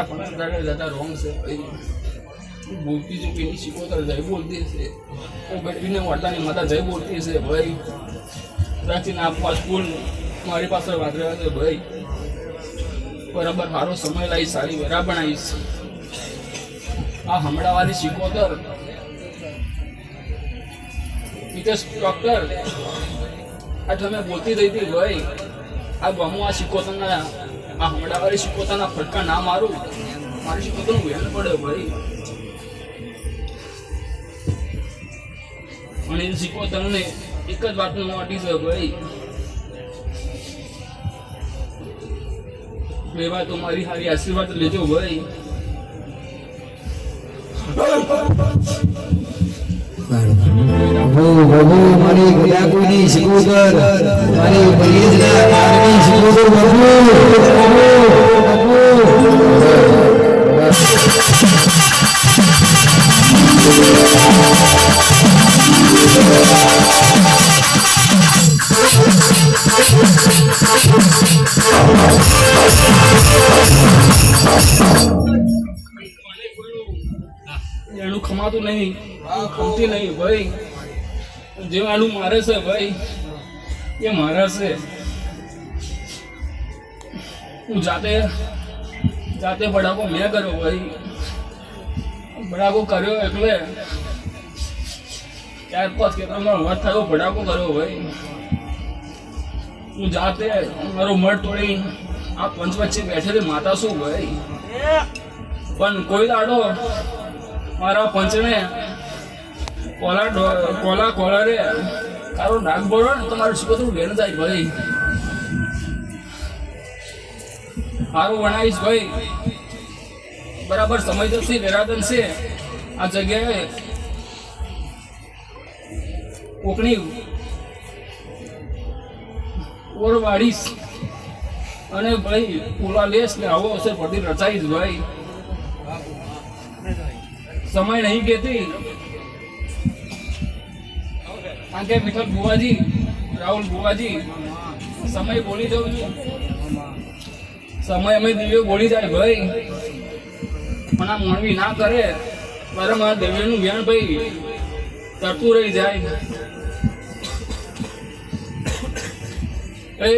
पंचदारे ज़्यादा रॉन्ग से भाई बोलती जो पीनी शिकोतर जय बोलती है वो बेटी ने वार्ता नहीं माता जय बोलती है भाई प्राचीन आप पास स्कूल मारी पास बात रहा है भाई बराबर हारो समय लाई सारी वेरा बनाईश आ हमड़ा वाली शिकोतर टीचर्स डॉक्टर आज हमें बोलती रही थी भाई आ गमू आ शिकोतर ना आ हमड़ा वाली शिकोतर ना फटका ना मारू मारी शिकोतर वेण पड़े भाई અને શીખોતરને એક જ વાતનું નોટિસ છે ભાઈ મેવા તમારી હારી આશીર્વાદ લેજો ભાઈ બાબુ મારી ગયા કોઈની શીખોતર મારી પરિયજના કારની શીખોતર બાબુ એનું ખમાતું નહીં ખમતી નહીં ભાઈ જે આનું મારે છે ભાઈ એ મારા છે હું જાતે જાતે બડાકો મેં કર્યો ભાઈ બડાકો કર્યો એટલે 4-5 ખેતરમાં વાત થયો બડાકો કર્યો ભાઈ હું જાતે મારો મઢ તોડી આ પંચ વચ્ચે બેઠેલી માતા શું ભાઈ પણ કોઈ દાડો મારા પંચને કોલા રે તારો ડાક બોલો ને તમારું શીખોતરું વેણ જાય ભાઈ સારું બનાવીશ ભાઈ બરાબર સમજદારથી વેરાદન છે આ જગ્યાએ કોકણી ઓર વાળીશ અને ભાઈ પૂરા લેશ ને આવો અવસર પરથી રચાઈશ ભાઈ समय नहीं कहती आगे मिठल बुआ जी राहुल बुआ जी समय बोली जाओ समय हमें दिव्य बोली जाए भाई मना मोणवी ना करे पर मारा दिव्य नु ज्ञान भाई तरतू रही जाए ए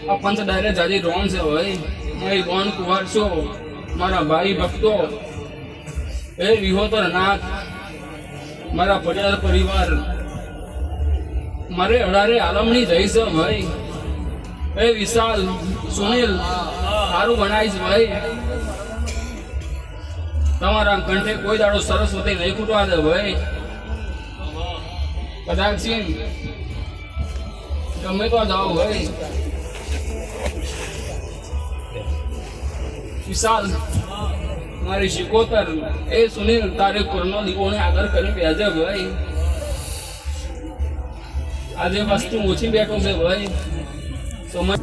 आ पंच डायरे जाजी रोन से भाई मैं बोन कुवार छो मारा भाई भक्तो ए विहोतर नाथ मारा परिवार मारे अडारे आलमनी जई से भाई ए विशाल सुनील हारू बनाईश भाई तमारा कंठे कोई दाड़ो सरस्वती नहीं फूटवा दे भाई कदाच सिंह गमे तो जाओ भाई विशाल મારી શીખોતર એ સુનિલ તારે કોરોના દીકોને આગળ કરી બેજે ભાઈ આજે વસ્તુ ઓછી બેઠો છે ભાઈ સમય